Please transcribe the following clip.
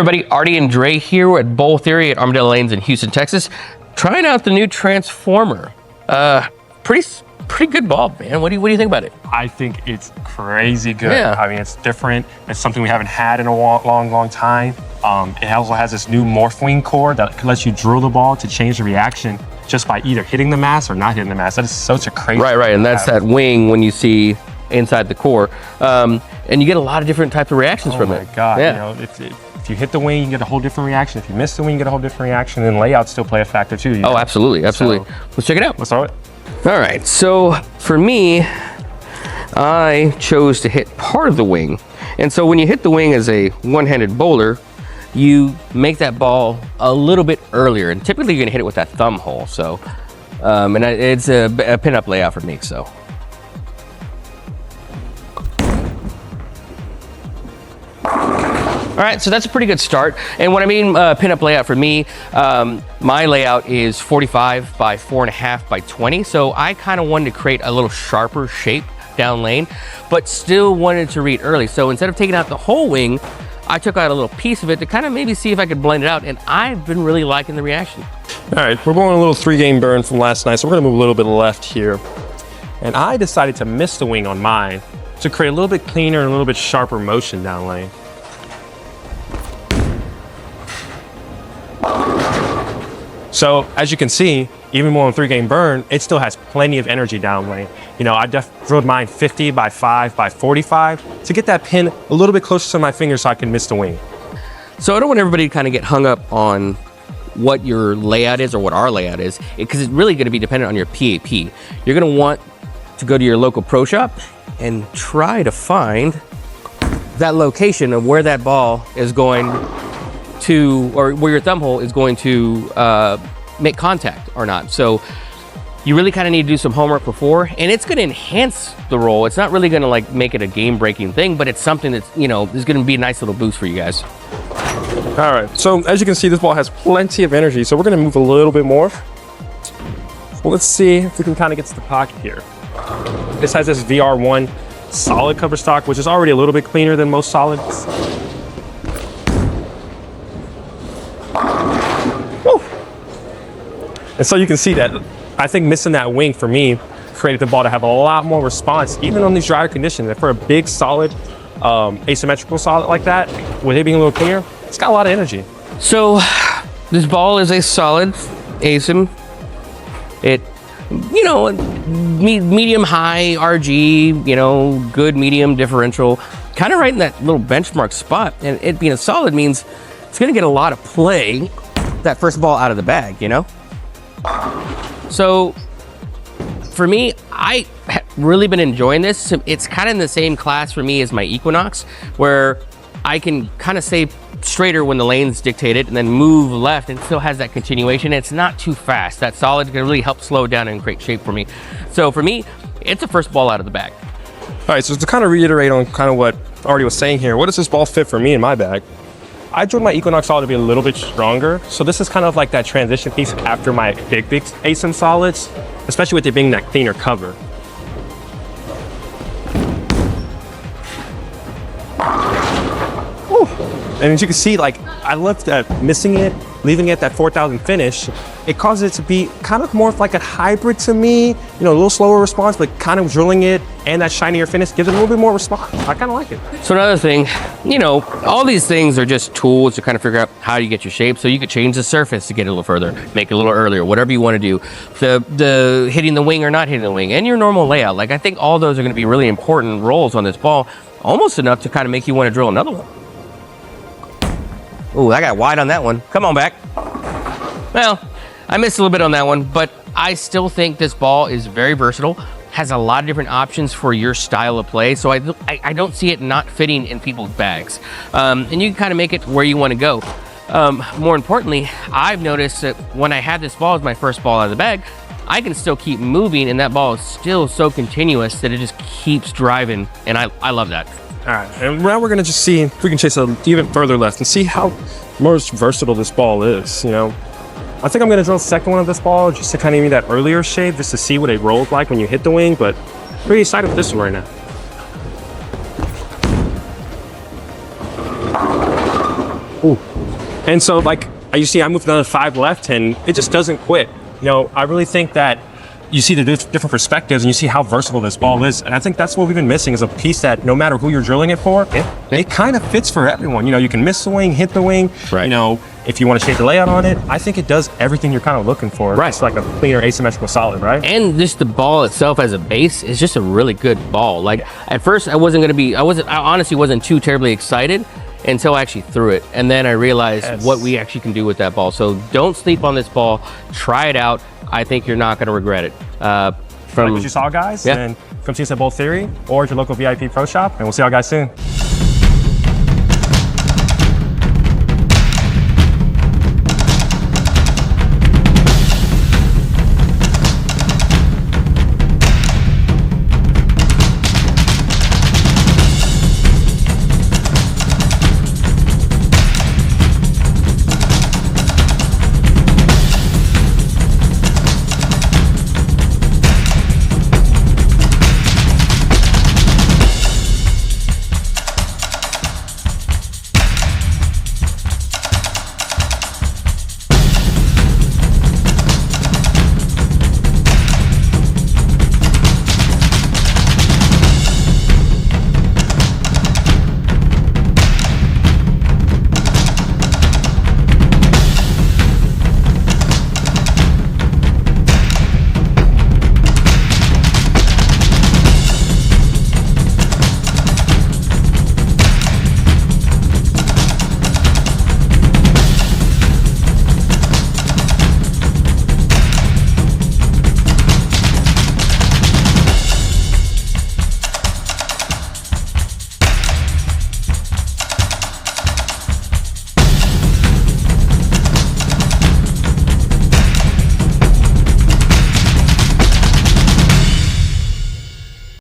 everybody, Artie and Dre here at Bowl Theory at Armadillo Lanes in Houston, Texas, trying out the new Transformer. Pretty good ball, man. What do you think about it? I think it's crazy good. Yeah. I mean, it's different. It's something we haven't had in a long time. It also has this new Morph-Wing Core that lets you drill the ball to change the reaction just by either hitting the mass or not hitting the mass. That is such a crazy Right, and that's that wing when you see inside the core. And you get a lot of different types of reactions from it. Oh my God, yeah. you know, if you hit the wing, you get a whole different reaction. If you miss the wing, you get a whole different reaction. And layouts still play a factor too. You know? Oh, absolutely. So, let's check it out. Let's start it. All right, so for me, I chose to hit part of the wing. And so when you hit the wing as a one-handed bowler, you make that ball a little bit earlier. And typically you're gonna hit it with that thumb hole. So, and it's a pin-up layout for me, so. All right, so that's a pretty good start. And what I mean pin-up layout for me, my layout is 45 by 4.5 by 20. So I kind of wanted to create a little sharper shape down lane, but still wanted to read early. So instead of taking out the whole wing, I took out a little piece of it to kind of maybe see if I could blend it out. And I've been really liking the reaction. All right, we're going a little 3-game burn from last night. So we're gonna move a little bit left here. And I decided to miss the wing on mine to create a little bit cleaner and a little bit sharper motion down lane. So as you can see, even more on 3-game burn, it still has plenty of energy down lane. You know, I drilled mine 50 by 5 by 45 to get that pin a little bit closer to my finger so I can miss the wing. So I don't want everybody to kind of get hung up on what your layout is or what our layout is, because it's really going to be dependent on your PAP. You're going to want to go to your local pro shop and try to find that location of where that ball is going to, or where your thumb hole is going to make contact or not. So you really kind of need to do some homework before, and it's going to enhance the roll. It's not really going to like make it a game-breaking thing, but it's something that's, you know, is going to be a nice little boost for you guys. All right, so as you can see, this ball has plenty of energy, so we're going to move a little bit more. Well, let's see if we can kind of get to the pocket here. This has this V-R1 Solid cover stock, which is already a little bit cleaner than most solids. Woo. And so you can see that I think missing that wing for me created the ball to have a lot more response, even on these drier conditions. And for a big solid, asymmetrical solid like that, with it being a little cleaner, it's got a lot of energy. So this ball is a solid asym. It, you know, medium high RG, you know, good medium differential, kind of right in that little benchmark spot. And it being a solid means it's going to get a lot of play that first ball out of the bag, you know? So for me, I have really been enjoying this. It's kind of in the same class for me as my Equinox, where I can kind of stay straighter when the lanes dictate it and then move left, and it still has that continuation. It's not too fast. That solid can really help slow it down and create shape for me. So for me, it's a first ball out of the bag. All right, so to kind of reiterate on kind of what Artie was saying here, what does this ball fit for me in my bag? I drilled my Equinox solid to be a little bit stronger. So this is kind of like that transition piece after my big asym solids, especially with it being that cleaner cover. And as you can see, like, I left missing it, leaving it at that 4,000 finish. It causes it to be kind of more of like a hybrid to me, you know, a little slower response, but kind of drilling it and that shinier finish gives it a little bit more response. I kind of like it. So another thing, you know, all these things are just tools to kind of figure out how you get your shape. So you could change the surface to get it a little further, make it a little earlier, whatever you want to do. The hitting the wing or not hitting the wing, and your normal layout. Like, I think all those are going to be really important roles on this ball, almost enough to kind of make you want to drill another one. Ooh, I got wide on that one. Come on back. Well, I missed a little bit on that one, but I still think this ball is very versatile, has a lot of different options for your style of play, so I don't see it not fitting in people's bags. And you can kind of make it where you want to go. More importantly, I've noticed that when I had this ball as my first ball out of the bag, I can still keep moving, and that ball is still so continuous that it just keeps driving, and I love that. All right, and now we're gonna just see if we can chase even further left and see how most versatile this ball is, you know. I think I'm gonna drill the second one of this ball just to kind of give me that earlier shape, just to see what it rolls like when you hit the wing, but pretty excited with this one right now. Ooh. And so like you see, I moved another 5 left and it just doesn't quit. You know, I really think that you see the different perspectives and you see how versatile this ball is. And I think that's what we've been missing, is a piece that no matter who you're drilling it for, it kind of fits for everyone. You know, you can miss the wing, hit the wing, right. You know, if you want to shape the layout on it, I think it does everything you're kind of looking for. Right. It's like a cleaner asymmetrical solid, right? And just the ball itself as a base is just a really good ball. Like at first I honestly wasn't too terribly excited until I actually threw it. And then I realized what we actually can do with that ball. So don't sleep on this ball, try it out. I think you're not gonna regret it. From like what you saw, guys, and come see us at Bowl Theory or at your local VIP Pro Shop, and we'll see y'all guys soon.